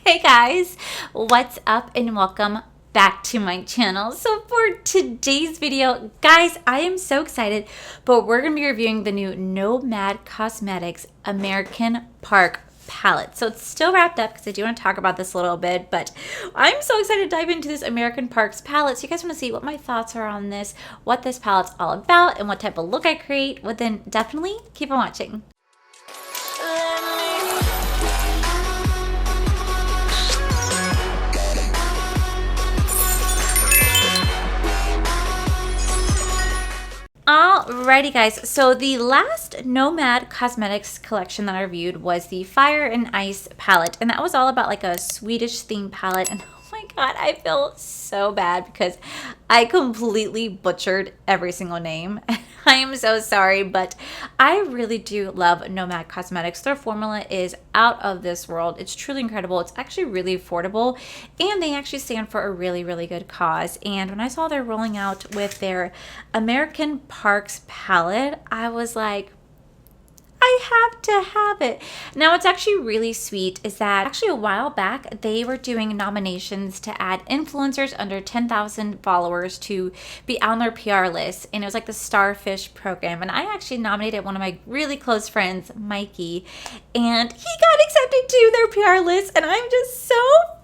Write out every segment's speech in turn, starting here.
Hey guys, what's up and welcome back to my channel. So for today's video, guys, I am so excited, but we're going to be reviewing the new Nomad Cosmetics American Park palette. So it's still wrapped up because I do want to talk about this a little bit, but I'm so excited to dive into this American Parks palette. So you guys want to see what my thoughts are on this, what this palette's all about, and what type of look I create, well then definitely keep on watching. Alrighty guys, so the last Nomad Cosmetics collection that I reviewed was the Fire and Ice palette, and that was all about like a Swedish themed palette. And oh my god, I feel so bad because I completely butchered every single name. I am so sorry, but I really do love Nomad Cosmetics. Their formula is out of this world. It's truly incredible. It's actually really affordable, and they actually stand for a really, really good cause. And when I saw they're rolling out with their American Parks palette, I was like, I have to have it. Now, what's actually really sweet is that actually a while back, they were doing nominations to add influencers under 10,000 followers to be on their PR list. And it was like the Starfish program. And I actually nominated one of my really close friends, Mikey, and he got accepted to their PR list. And I'm just so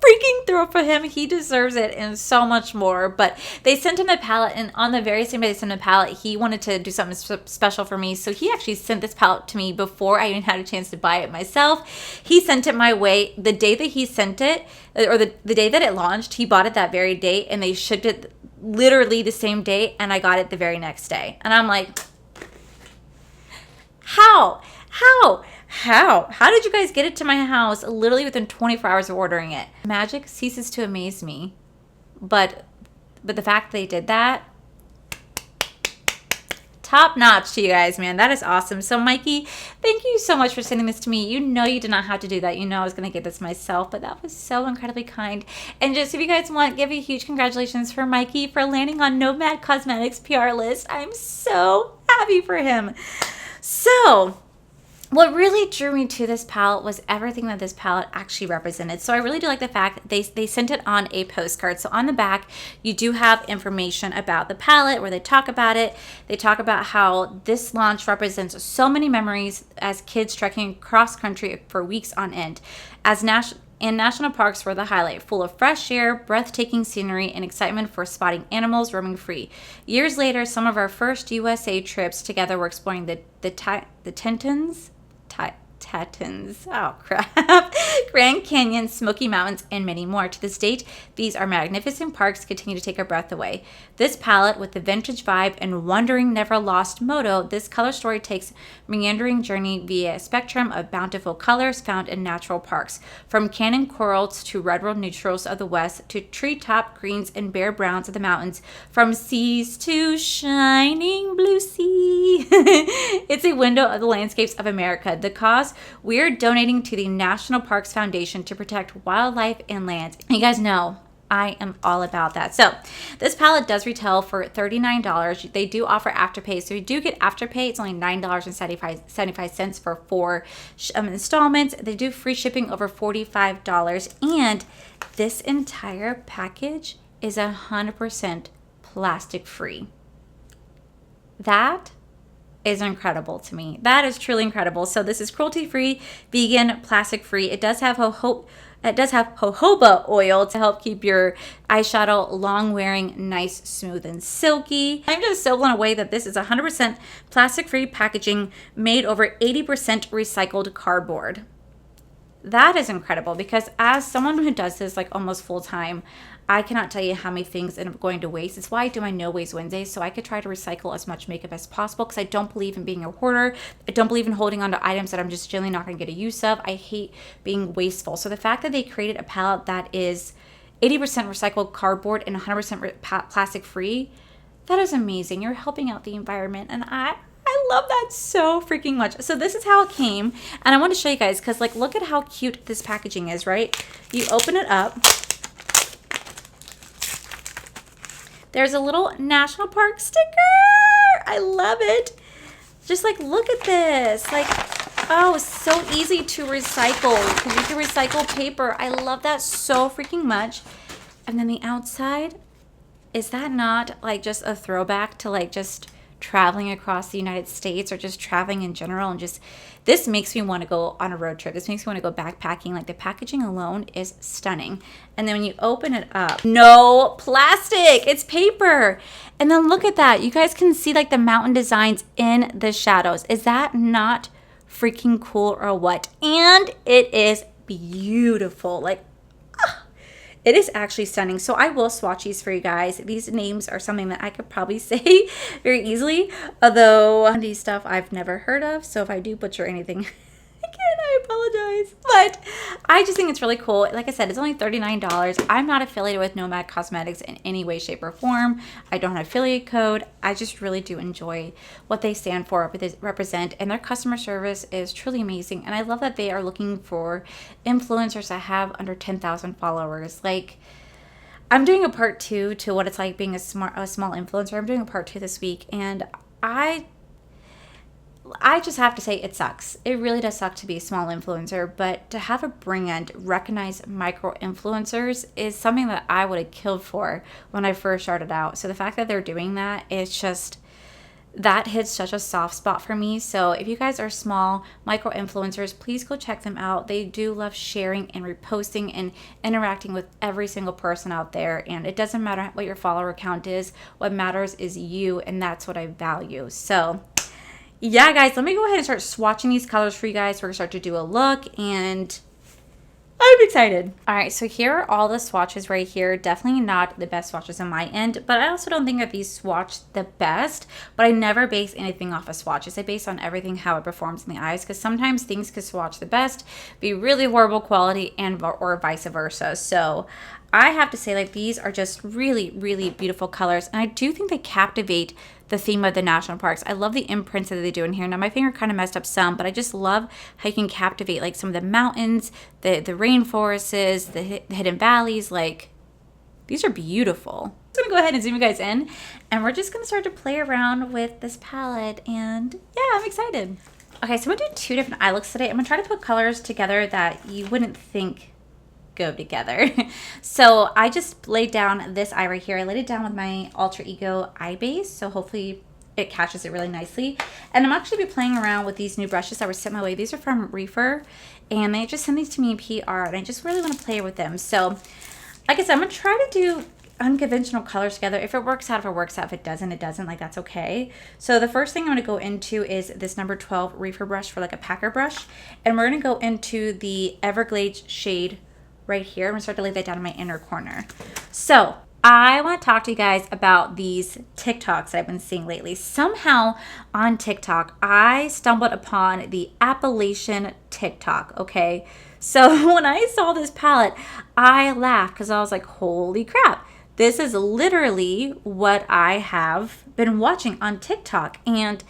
freaking thrilled for him. He deserves it and so much more. But they sent him the palette, and on the very same day they sent him the palette, he wanted to do something special for me. So he actually sent this palette to me before I even had a chance to buy it myself. He sent it my way the day that he sent it, or the day that it launched. He bought it that very day, and they shipped it literally the same day, and I got it the very next day. And I'm like, how did you guys get it to my house literally within 24 hours of ordering it? Magic ceases to amaze me, but the fact they did that, top notch to you guys, man. That is awesome. So Mikey, thank you so much for sending this to me. You know you did not have to do that. You know I was going to get this myself, but that was so incredibly kind. And just if you guys want, give a huge congratulations for Mikey for landing on Nomad Cosmetics PR list. I'm so happy for him. So what really drew me to this palette was everything that this palette actually represented. So I really do like the fact that they sent it on a postcard. So on the back, you do have information about the palette where they talk about it. They talk about how this launch represents so many memories as kids trekking across country for weeks on end. And national parks were the highlight, full of fresh air, breathtaking scenery, and excitement for spotting animals roaming free. Years later, some of our first USA trips together were exploring the Tetons, oh crap, Grand Canyon, Smoky Mountains, and many more. To this date, these are magnificent parks continue to take our breath away. This palette, with the vintage vibe and wandering never lost motto, this color story takes meandering journey via a spectrum of bountiful colors found in natural parks, from canyon corals to red-world neutrals of the west to treetop greens and bare browns of the mountains, from seas to shining blue sea. It's a window of the landscapes of America. The cause, we're donating to the National Parks Foundation to protect wildlife and land. You guys know I am all about that. So this palette does retail for $39. They do offer Afterpay. So you do get Afterpay. It's only $9.75 for 4 installments. They do free shipping over $45. And this entire package is 100% plastic free. That is incredible to me. That is truly incredible. So this is cruelty-free, vegan, plastic-free. It does have jojoba oil to help keep your eyeshadow long-wearing, nice, smooth, and silky. I'm just so blown away that this is 100% plastic-free packaging made over 80% recycled cardboard. That is incredible, because as someone who does this like almost full-time, I cannot tell you how many things end up going to waste. It's why I do my No Waste Wednesdays, so I could try to recycle as much makeup as possible, because I don't believe in being a hoarder. I don't believe in holding on to items that I'm just generally not going to get a use of. I hate being wasteful. So the fact that they created a palette that is 80% recycled cardboard and 100% plastic free, that is amazing. You're helping out the environment, and I love that so freaking much. So this is how it came, and I want to show you guys, because like, look at how cute this packaging is, right? You open it up. There's a little national park sticker. I love it. Just like, look at this. Like, Oh, so easy to recycle because you can recycle paper. I love that so freaking much. And then the outside, is that not like just a throwback to like just traveling across the United States or just traveling in general? And just this makes me want to go on a road trip. This makes me want to go backpacking. Like the packaging alone is stunning. And then when you open it up, no plastic, it's paper. And then look at that. You guys can see like the mountain designs in the shadows. Is that not freaking cool or what? And it is beautiful. Like, it is actually stunning. So I will swatch these for you guys. These names are something that I could probably say very easily, although these stuff I've never heard of. So if I do butcher anything, again, I apologize. But I just think it's really cool. Like I said, it's only $39. I'm not affiliated with Nomad Cosmetics in any way, shape, or form. I don't have an affiliate code. I just really do enjoy what they stand for, what they represent, and their customer service is truly amazing. And I love that they are looking for influencers that have under 10,000 followers. Like, I'm doing a part 2 to what it's like being a small influencer. I'm doing a part 2 this week, and I just have to say it sucks. It really does suck to be a small influencer, but to have a brand recognize micro influencers is something that I would have killed for when I first started out. So the fact that they're doing that, it's just, that hits such a soft spot for me. So if you guys are small micro influencers, please go check them out. They do love sharing and reposting and interacting with every single person out there. And it doesn't matter what your follower count is. What matters is you, and that's what I value. So yeah, guys, let me go ahead and start swatching these colors for you guys. We're going to start to do a look, and I'm excited. All right, so here are all the swatches right here. Definitely not the best swatches on my end, but I also don't think that these swatch the best, but I never base anything off of swatches. I base on everything how it performs in the eyes, because sometimes things could swatch the best, be really horrible quality, and or vice versa. So I have to say, like, these are just really, really beautiful colors, and I do think they captivate the theme of the national parks. I love the imprints that they do in here. Now, my finger kind of messed up some, but I just love how you can captivate, like, some of the mountains, the rainforests, the hidden valleys. Like, these are beautiful. I'm gonna go ahead and zoom you guys in, and we're just gonna start to play around with this palette, and yeah, I'm excited. Okay, so I'm gonna do 2 different eye looks today. I'm gonna try to put colors together that you wouldn't think go together. So I just laid down this eye right here. I laid it down with my Alter Ego eye base, so hopefully it catches it really nicely. And I'm actually be playing around with these new brushes that were sent my way. These are from Reefer, and they just sent these to me in PR, and I just really want to play with them. So like I said, I'm gonna try to do unconventional colors together. If it works out, if it works out. If it doesn't, it doesn't. Like, that's okay. So the first thing I'm going to go into is this number 12 Reefer brush for like a packer brush, and we're going to go into the Everglades shade right here. I'm gonna start to lay that down in my inner corner. So I want to talk to you guys about these TikToks that I've been seeing lately. Somehow on TikTok, I stumbled upon the Appalachian TikTok, okay? So when I saw this palette, I laughed because I was like, holy crap. This is literally what I have been watching on TikTok. And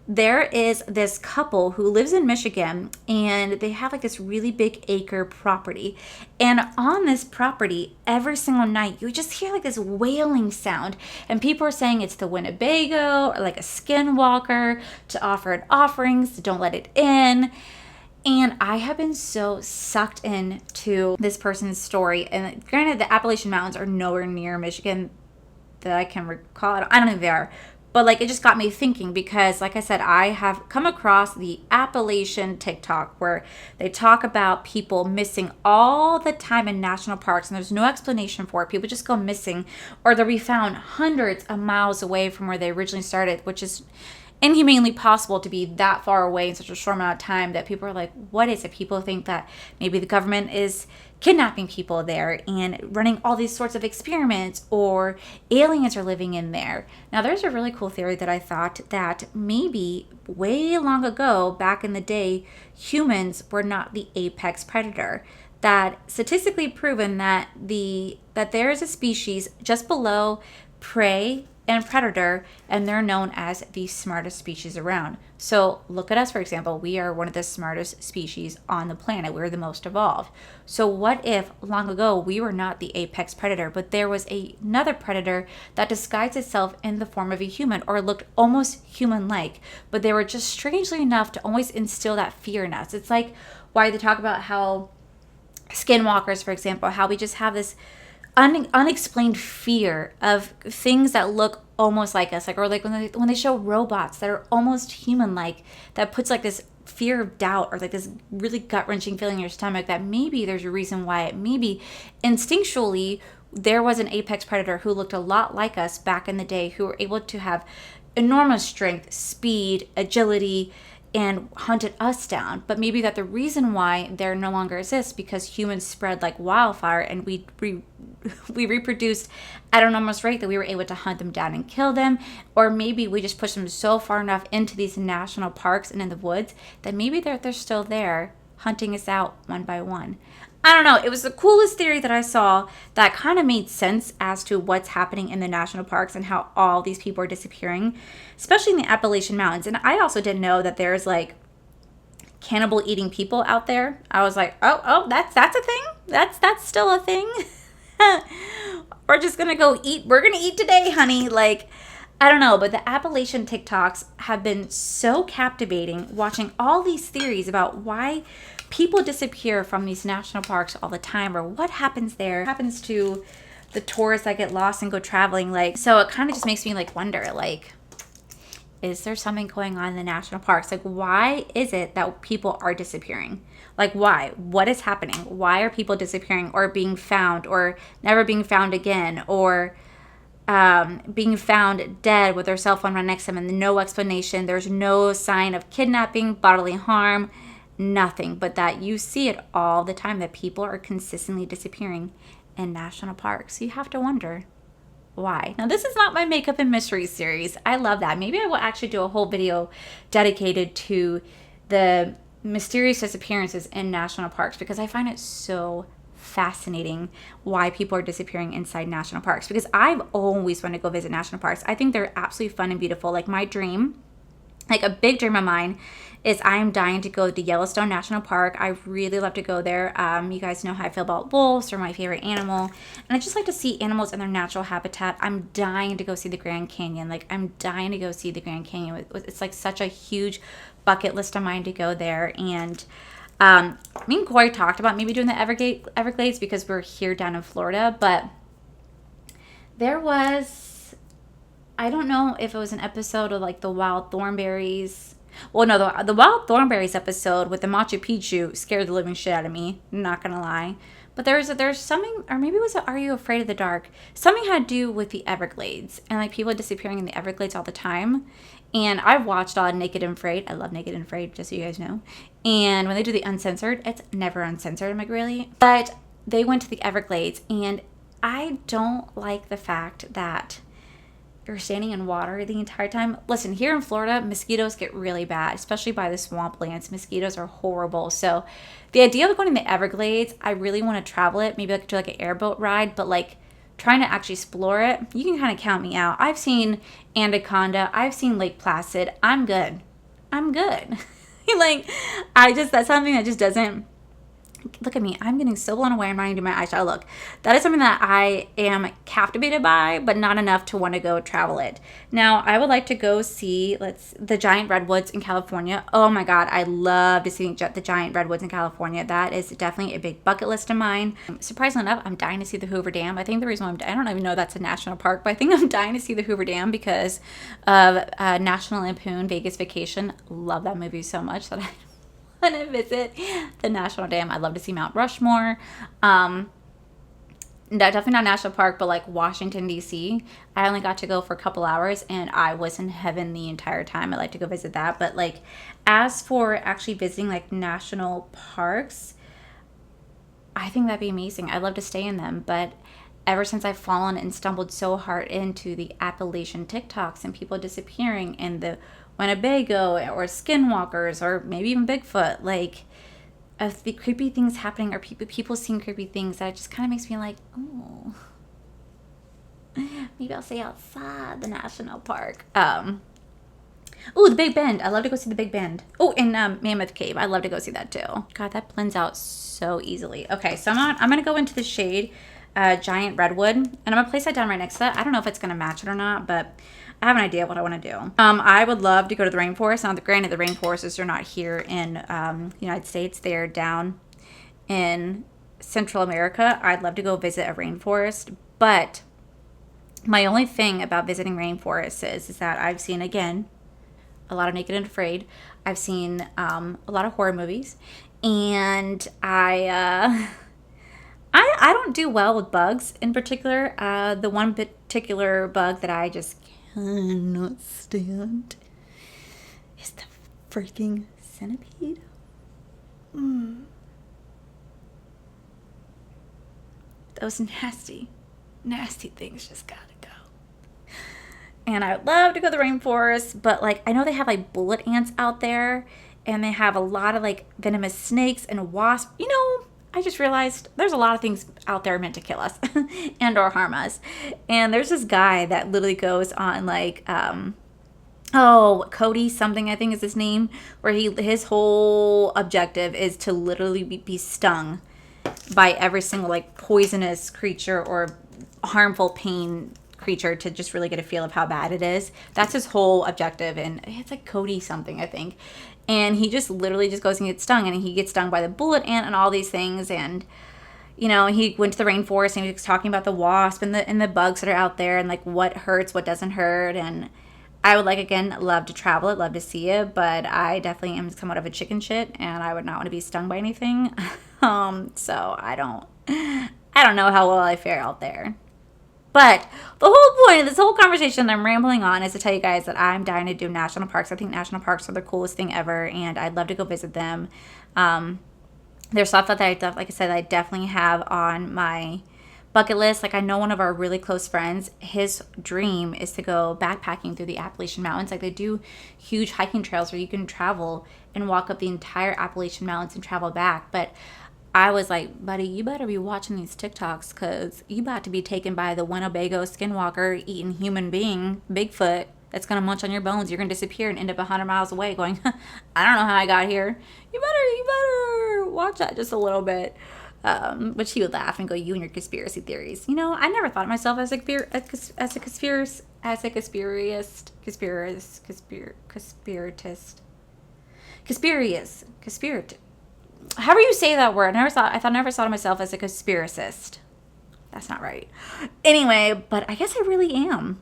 there is this couple who lives in Michigan, and they have like this really big acre property. And on this property, every single night, you just hear like this wailing sound. And people are saying it's the Winnebago or like a skinwalker to offer it offerings, don't let it in. And I have been so sucked into this person's story. And granted, the Appalachian Mountains are nowhere near Michigan that I can recall. I don't know if they are. But like, it just got me thinking, because like I said, I have come across the Appalachian TikTok where they talk about people missing all the time in national parks, and there's no explanation for it. People just go missing, or they'll be found hundreds of miles away from where they originally started, which is inhumanely possible to be that far away in such a short amount of time, that people are like, what is it? People think that maybe the government is kidnapping people there and running all these sorts of experiments, or aliens are living in there. Now, there's a really cool theory that I thought that maybe way long ago, back in the day, humans were not the apex predator. That statistically proven that there is a species just below prey and predator, and they're known as the smartest species around. So look at us, for example. We are one of the smartest species on the planet. We're the most evolved. So what if long ago we were not the apex predator, but there was another predator that disguised itself in the form of a human or looked almost human-like, but they were just strangely enough to always instill that fear in us. It's like why they talk about how skinwalkers, for example, how we just have this unexplained fear of things that look almost like us, like, or like when they show robots that are almost human-like, that puts like this fear of doubt or like this really gut-wrenching feeling in your stomach that maybe there's a reason why it maybe instinctually there was an apex predator who looked a lot like us back in the day, who were able to have enormous strength, speed, agility, and hunted us down. But maybe that the reason why there no longer exists because humans spread like wildfire and we reproduced at an enormous rate that we were able to hunt them down and kill them. Or maybe we just pushed them so far enough into these national parks and in the woods that maybe they're still there hunting us out one by one. I don't know. It was the coolest theory that I saw that kind of made sense as to what's happening in the national parks and how all these people are disappearing, especially in the Appalachian Mountains. And I also didn't know that there's like cannibal eating people out there. I was like, oh, that's a thing. That's still a thing. We're just gonna go eat. We're gonna eat today, honey. Like, I don't know, but the Appalachian TikToks have been so captivating, watching all these theories about why people disappear from these national parks all the time, or what happens there, what happens to the tourists that get lost and go traveling. Like, so it kind of just makes me like wonder, like, is there something going on in the national parks? Like, why is it that people are disappearing? Like, why? What is happening? Why are people disappearing or being found or never being found again, or being found dead with their cell phone right next to them and no explanation? There's no sign of kidnapping, bodily harm, nothing, but that you see it all the time, that people are consistently disappearing in national parks. So you have to wonder why. Now, this is not my makeup and mystery series. I love that. Maybe I will actually do a whole video dedicated to the mysterious disappearances in national parks, because I find it so fascinating why people are disappearing inside national parks, because I've always wanted to go visit national parks. I think they're absolutely fun and beautiful. Like, my dream, like a big dream of mine, is I am dying to go to Yellowstone National Park. I really love to go there. You guys know how I feel about wolves. They're my favorite animal. And I just like to see animals in their natural habitat. I'm dying to go see the Grand Canyon. Like, I'm dying to go see the Grand Canyon. It's like such a huge bucket list of mine to go there. And me and Corey talked about maybe doing the Everglades because we're here down in Florida. But there was, I don't know if it was an episode of like the wild thornberries. Well, no, the wild thornberries episode with the Machu Picchu scared the living shit out of me. Not gonna lie. But there's something, or maybe it was Are You Afraid of the Dark? Something had to do with the Everglades and like people disappearing in the Everglades all the time. And I've watched all Naked and Afraid. I love Naked and Afraid, just so you guys know. And when they do the uncensored, it's never uncensored. I'm like, really? But they went to the Everglades, and I don't like the fact that you're standing in water the entire time. Listen, here in Florida, mosquitoes get really bad, especially by the swamplands. Mosquitoes are horrible. So the idea of going to the Everglades, I really want to travel it. Maybe I could do like an airboat ride, but like trying to actually explore it, you can kind of count me out. I've seen Anaconda. I've seen Lake Placid. I'm good. Like, that's something that just doesn't, look at me. I'm getting so blown away. I'm not even doing my eyeshadow look. That is something that I am captivated by, but not enough to want to go travel it. Now, I would like to go see the giant redwoods in California. Oh my God, I love to see the giant redwoods in California. That is definitely a big bucket list of mine. Surprisingly enough, I'm dying to see the Hoover Dam. I think the reason why I don't even know that's a national park, but I think I'm dying to see the Hoover Dam because of National Lampoon Vegas Vacation. Love that movie so much that I want to visit the National Dam. I'd love to see Mount Rushmore. Definitely not national park, but like Washington, D.C. I only got to go for a couple hours and I was in heaven the entire time. I'd like to go visit that. But like, as for actually visiting like national parks, I think that'd be amazing. I'd love to stay in them. But ever since I've fallen and stumbled so hard into the Appalachian TikToks and people disappearing and the Winnebago or skinwalkers or maybe even Bigfoot, like of the creepy things happening or people seeing creepy things, that just kind of makes me like, oh, Maybe I'll stay outside the national park. Oh, the Big Bend. I love to go see the Big Bend. Oh, and Mammoth Cave. I love to go see that too. God, that blends out so easily. Okay, so I'm gonna go into the shade Giant Redwood, and I'm gonna place that down right next to that. I don't know if it's gonna match it or not, but I have an idea of what I want to do. I would love to go to the rainforest. Now, granted, the rainforests are not here in the United States. They're down in Central America. I'd love to go visit a rainforest, but my only thing about visiting rainforests is that I've seen, again, a lot of Naked and Afraid. I've seen a lot of horror movies, and I don't do well with bugs in particular. The one particular bug that I just cannot stand is the freaking centipede. Those nasty, nasty things just gotta go. And I would love to go to the rainforest, but like I know they have like bullet ants out there, and they have a lot of like venomous snakes and wasps. You know, I just realized there's a lot of things out there meant to kill us and or harm us. And there's this guy that literally goes on like Cody something, I think is his name, where his whole objective is to literally be stung by every single like poisonous creature or harmful pain creature to just really get a feel of how bad it is. That's his whole objective, and it's like Cody something, I think. And he just literally just goes and gets stung, and he gets stung by the bullet ant and all these things. And you know, he went to the rainforest and he was talking about the wasp and the bugs that are out there, and like what hurts, what doesn't hurt. And I would like, again, love to travel it, love to see it, but I definitely am somewhat of a chicken shit, and I would not want to be stung by anything. So I don't know how well I fare out there. But the whole point of this whole conversation that I'm rambling on is to tell you guys that I'm dying to do national parks. I think national parks are the coolest thing ever, and I'd love to go visit them. There's stuff that like I said, I definitely have on my bucket list. Like I know one of our really close friends, his dream is to go backpacking through the Appalachian Mountains. Like they do huge hiking trails where you can travel and walk up the entire Appalachian Mountains and travel back. But I was like, buddy, you better be watching these TikToks, because you about to be taken by the Winnebago skinwalker eating human being, Bigfoot, that's going to munch on your bones. You're going to disappear and end up 100 miles away going, I don't know how I got here. You better watch that just a little bit. Which he would laugh and go, you and your conspiracy theories. You know, I never thought of myself as a conspiratist. However you say that word. I never thought of myself as a conspiracist. That's not right. Anyway, but I guess I really am.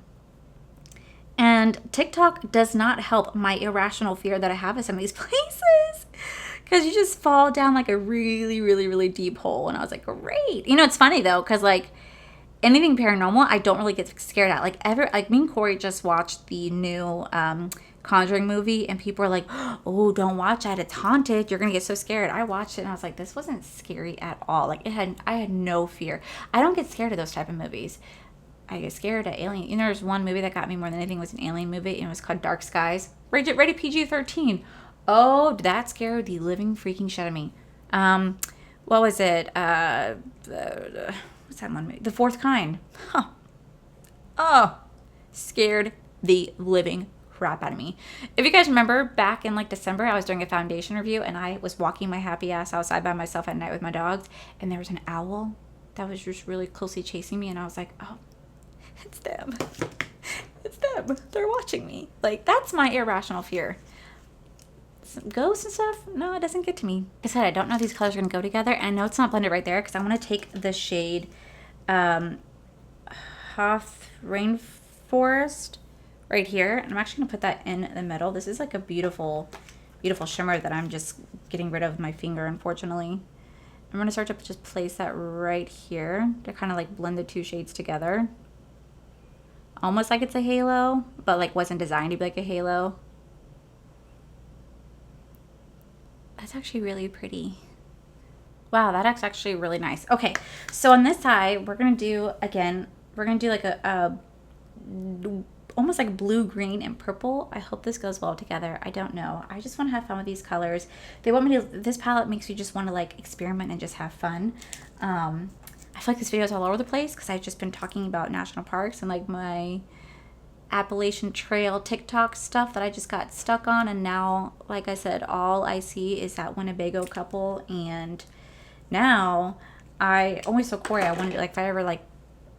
And TikTok does not help my irrational fear that I have in some of these places. Because you just fall down like a really, really, really deep hole. And I was like, great. You know, it's funny though, because like anything paranormal, I don't really get scared at. Like me and Corey just watched the new Conjuring movie, and people are like, oh, don't watch that, it's haunted, you're gonna get so scared. I watched it and I was like, this wasn't scary at all. Like I had no fear. I don't get scared of those type of movies. I get scared at alien. You know, there's one movie that got me more than anything, was an alien movie, and it was called Dark Skies, rated PG-13. Oh, did that scare the living freaking shit out of me. What was it? What's that one movie? The Fourth Kind. Huh. Oh, scared the living crap out of me. If you guys remember, back in like December, I was doing a foundation review, and I was walking my happy ass outside by myself at night with my dogs, and there was an owl that was just really closely chasing me, and I was like, oh, it's them. It's them. They're watching me. Like, that's my irrational fear. Some ghosts and stuff, no, it doesn't get to me. Like I said, I don't know if these colors are going to go together, and I know it's not blended right there, because I want to take the shade Rainforest right here, and I'm actually going to put that in the middle. This is like a beautiful, beautiful shimmer that I'm just getting rid of with my finger, unfortunately. I'm going to start to just place that right here to kind of like blend the two shades together. Almost like it's a halo, but like wasn't designed to be like a halo. That's actually really pretty. Wow, that's actually really nice. Okay, so on this side, we're going to do, again, we're going to do like a almost like blue, green, and purple. I hope this goes well together. I don't know. I just want to have fun with these colors. They want me to, this palette makes you just want to like experiment and just have fun. I feel like this video is all over the place because I've just been talking about national parks and like my Appalachian Trail TikTok stuff that I just got stuck on. And now, like I said, all I see is that Winnebago couple. And now I always told Corey I wanted, like, if I ever like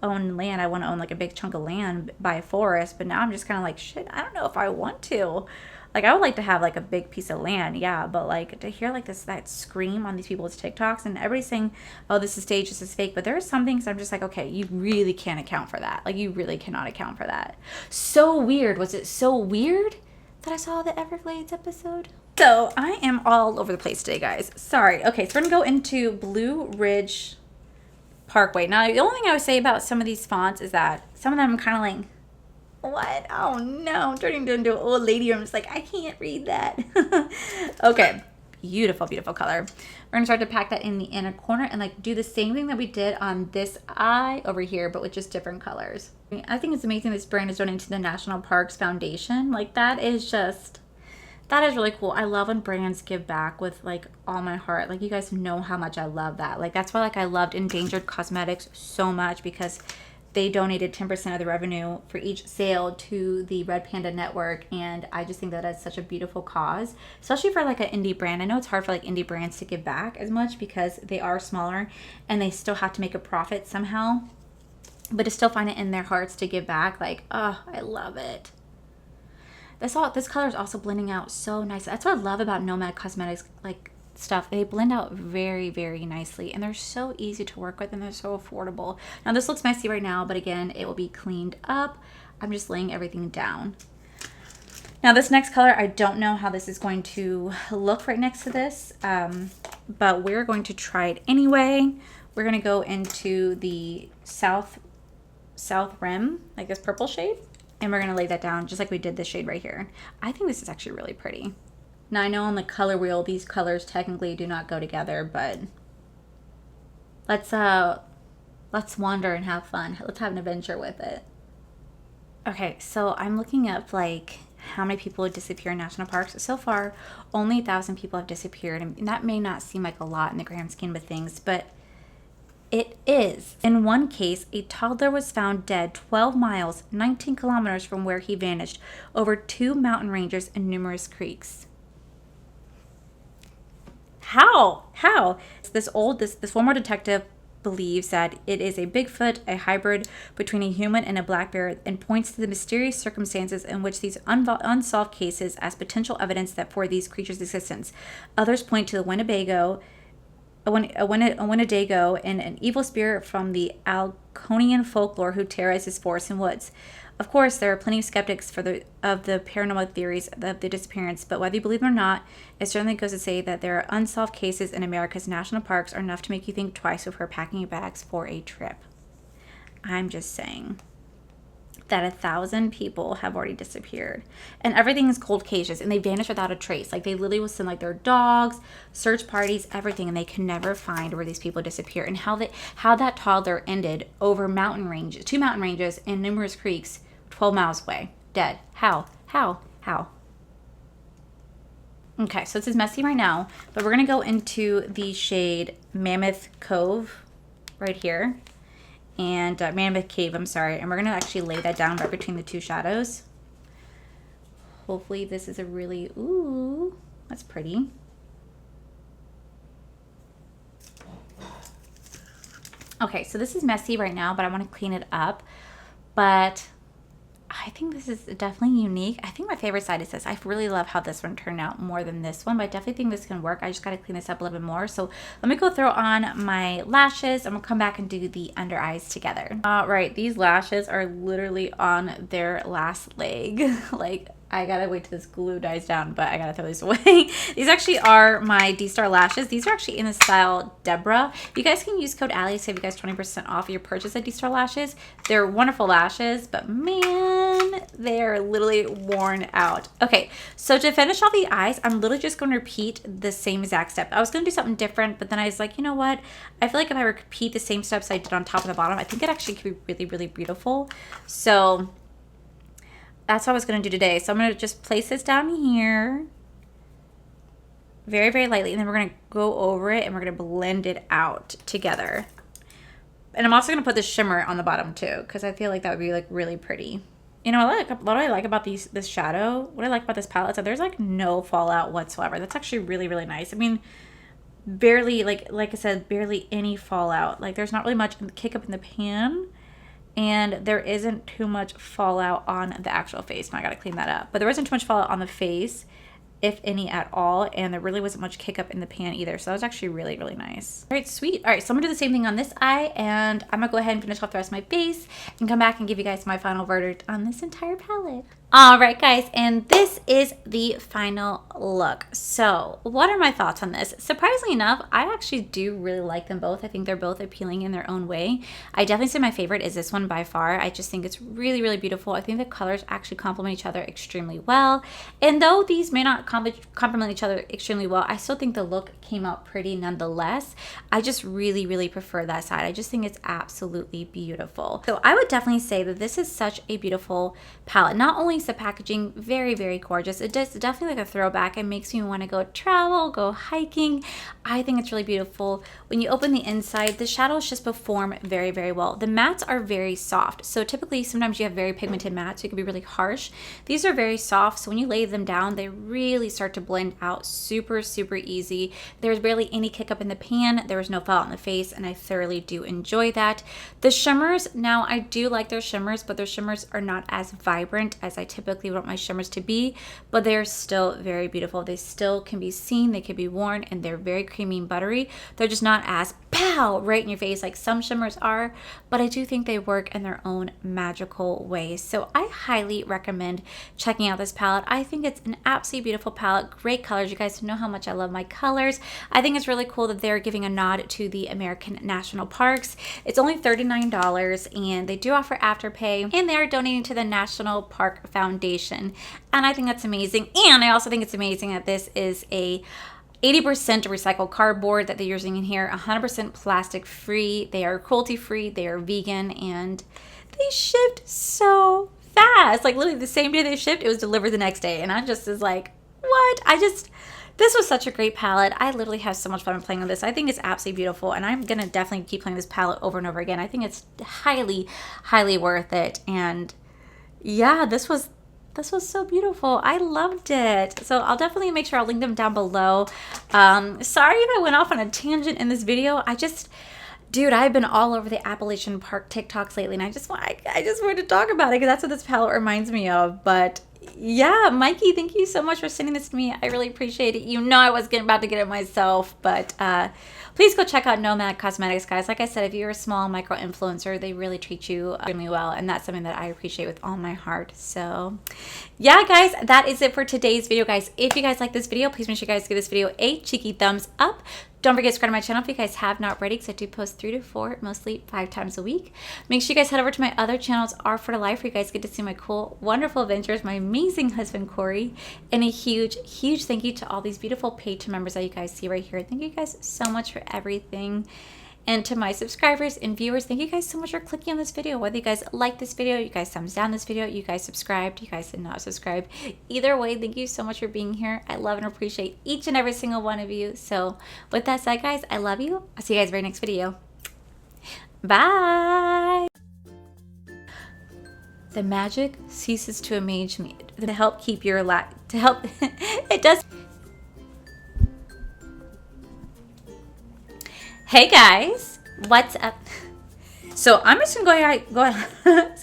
own land, I want to own like a big chunk of land by a forest. But now I'm just kind of like, shit, I don't know if I want to. Like, I would like to have like a big piece of land, yeah, but like to hear like that scream on these people's TikToks and everybody's saying, oh, this is staged, this is fake, but there are some things I'm just like, okay, you really can't account for that. Like, you really cannot account for that. So weird. Was it so weird that I saw the Everglades episode? So I am all over the place today, guys. Sorry. Okay, so we're gonna go into Blue Ridge Parkway. Now, the only thing I would say about some of these fonts is that some of them I'm kind of like, what? Oh no, I'm turning into an old lady. I'm just like, I can't read that. Okay, beautiful, beautiful color. We're gonna start to pack that in the inner corner and like do the same thing that we did on this eye over here, but with just different colors. I think it's amazing this brand is donating to the National Parks Foundation. Like, that is really cool. I love when brands give back with like all my heart. Like, you guys know how much I love that. Like, that's why like I loved Endangered Cosmetics so much, because they donated 10% of the revenue for each sale to the Red Panda Network. And I just think that that's such a beautiful cause, especially for like an indie brand. I know it's hard for like indie brands to give back as much because they are smaller and they still have to make a profit somehow, but to still find it in their hearts to give back. Like, oh, I love it. This color is also blending out so nice. That's what I love about Nomad Cosmetics, like, stuff. They blend out very, very nicely, and they're so easy to work with, and they're so affordable. Now, this looks messy right now, but again, it will be cleaned up. I'm just laying everything down. Now, this next color, I don't know how this is going to look right next to this, but we're going to try it anyway. We're going to go into the south rim, like this purple shade, and we're going to lay that down just like we did this shade right here. I think this is actually really pretty. Now, I know on the color wheel, these colors technically do not go together, but let's wander and have fun. Let's have an adventure with it. Okay, so I'm looking up like how many people disappear in national parks. So far, only 1,000 people have disappeared, and that may not seem like a lot in the grand scheme of things, but it is. In one case, a toddler was found dead 12 miles, 19 kilometers from where he vanished, over 2 mountain ranges and numerous creeks. How? This former detective believes that it is a Bigfoot, a hybrid between a human and a black bear, and points to the mysterious circumstances in which these unsolved cases as potential evidence that for these creatures' existence. Others point to the Winnebago, a Wendigo, and an evil spirit from the Alconian folklore who terrorizes forests and woods. Of course, there are plenty of skeptics of the paranormal theories of the disappearance, but whether you believe them or not, it certainly goes to say that there are unsolved cases in America's national parks are enough to make you think twice before packing your bags for a trip. I'm just saying that 1,000 people have already disappeared, and everything is cold cases, and they vanish without a trace. Like, they literally will send like their dogs, search parties, everything, and they can never find where these people disappear. And how that toddler ended over 2 mountain ranges and numerous creeks, 12 miles away, dead. How? Okay, so this is messy right now, but we're gonna go into the shade Mammoth Cove right here. And Mammoth Cave, I'm sorry. And we're going to actually lay that down right between the two shadows. Hopefully this is a really, ooh, that's pretty. Okay, so this is messy right now, but I want to clean it up. But I think this is definitely unique. I think my favorite side is this. I really love how this one turned out more than this one, but I definitely think this can work. I just got to clean this up a little bit more. So let me go throw on my lashes, and we'll come back and do the under eyes together. All right, these lashes are literally on their last leg. Like, I gotta wait till this glue dies down, but I gotta throw these away. These actually are my D-Star lashes. These are actually in the style Deborah. You guys can use code Allie to save you guys 20% off your purchase of D-Star lashes. They're wonderful lashes, but man, they're literally worn out. Okay, so to finish off the eyes, I'm literally just going to repeat the same exact step. I was going to do something different, but then I was like, you know what? I feel like if I repeat the same steps I did on top and the bottom, I think it actually could be really, really beautiful. So that's what I was going to do today. So I'm going to just place this down here very, very lightly, and then we're going to go over it and we're going to blend it out together. And I'm also going to put the shimmer on the bottom too, because I feel like that would be like really pretty. You know, what I like about this shadow, what I like about this palette is that there's like no fallout whatsoever. That's actually really, really nice. I mean, barely, like I said, barely any fallout. Like there's not really much kick up in the pan, and there isn't too much fallout on the actual face. Now I got to clean that up. But there isn't too much fallout on the face, if any at all, and there really wasn't much kick up in the pan either, so that was actually really, really nice. All right, sweet. All right, so I'm gonna do the same thing on this eye, and I'm gonna go ahead and finish off the rest of my base and come back and give you guys my final verdict on this entire palette. All right, guys, and this is the final look. So what are my thoughts on this? Surprisingly enough, I actually do really like them both. I think they're both appealing in their own way. I definitely say my favorite is this one by far. I just think it's really, really beautiful. I think the colors actually complement each other extremely well, and though these may not complement each other extremely well, I still think the look came out pretty nonetheless. I just really, really prefer that side. I just think it's absolutely beautiful. So I would definitely say that this is such a beautiful palette. Not only is the packaging very, very gorgeous, it does definitely like a throwback. It makes me want to go travel, go hiking. I think it's really beautiful. When you open the inside, the shadows just perform very, very well. The mattes are very soft. So typically sometimes you have very pigmented mattes, so it can be really harsh. These are very soft, so when you lay them down, they really start to blend out super, super easy. There's barely any kick up in the pan. There was no fallout in the face, and I thoroughly do enjoy that. The shimmers, now I do like their shimmers, but their shimmers are not as vibrant as I typically want my shimmers to be, but they're still very beautiful. They still can be seen, they can be worn, and they're very creamy and buttery. They're just not as pow right in your face like some shimmers are, but I do think they work in their own magical ways. So I highly recommend checking out this palette. I think it's an absolutely beautiful palette, great colors. You guys know how much I love my colors. I think it's really cool that they're giving a nod to the American National Parks. It's only $39, and they do offer Afterpay, and they're donating to the National Park Foundation, and I think that's amazing. And I also think it's amazing that this is a 80% recycled cardboard that they're using in here, 100% plastic free. They are cruelty free, they are vegan, and they shipped so fast. Like literally the same day they shipped, it was delivered the next day, and I just was like, what? This was such a great palette. I literally have so much fun playing with this. I think it's absolutely beautiful, and I'm gonna definitely keep playing this palette over and over again. I think it's highly, highly worth it. And yeah, this was so beautiful. I loved it. So I'll definitely make sure I'll link them down below. Sorry if I went off on a tangent in this video. Dude, I've been all over the Appalachian Park TikToks lately, and I just wanted to talk about it because that's what this palette reminds me of. But yeah, Mikey, thank you so much for sending this to me. I really appreciate it. You know I was about to get it myself, but please go check out Nomad Cosmetics, guys. Like I said, if you're a small micro influencer, they really treat you extremely well, and that's something that I appreciate with all my heart. So yeah, guys, that is it for today's video, guys. If you guys like this video, please make sure you guys give this video a cheeky thumbs up. Don't forget to subscribe to my channel if you guys have not already, because I do post 3 to 4, mostly 5 times a week. Make sure you guys head over to my other channels, R for Life, where you guys get to see my cool, wonderful adventures, my amazing husband, Corey, and a huge, huge thank you to all these beautiful Patreon members that you guys see right here. Thank you guys so much for everything. And to my subscribers and viewers, thank you guys so much for clicking on this video. Whether you guys like this video, you guys thumbs down this video, you guys subscribed, you guys did not subscribe. Either way, thank you so much for being here. I love and appreciate each and every single one of you. So with that said, guys, I love you. I'll see you guys very next video. Bye. The magic ceases to amaze me. To help keep your life, to help, it does. Hey guys, what's up? So I'm just gonna go ahead.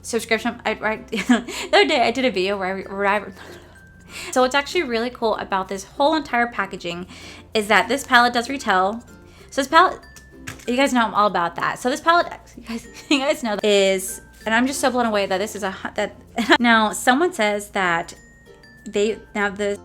Subscription. The other day I did a video where I so what's actually really cool about this whole entire packaging is that this palette does retail. So this palette, you guys know I'm all about that. So this palette, you guys know, is, and I'm just so blown away that this is now someone says that they have the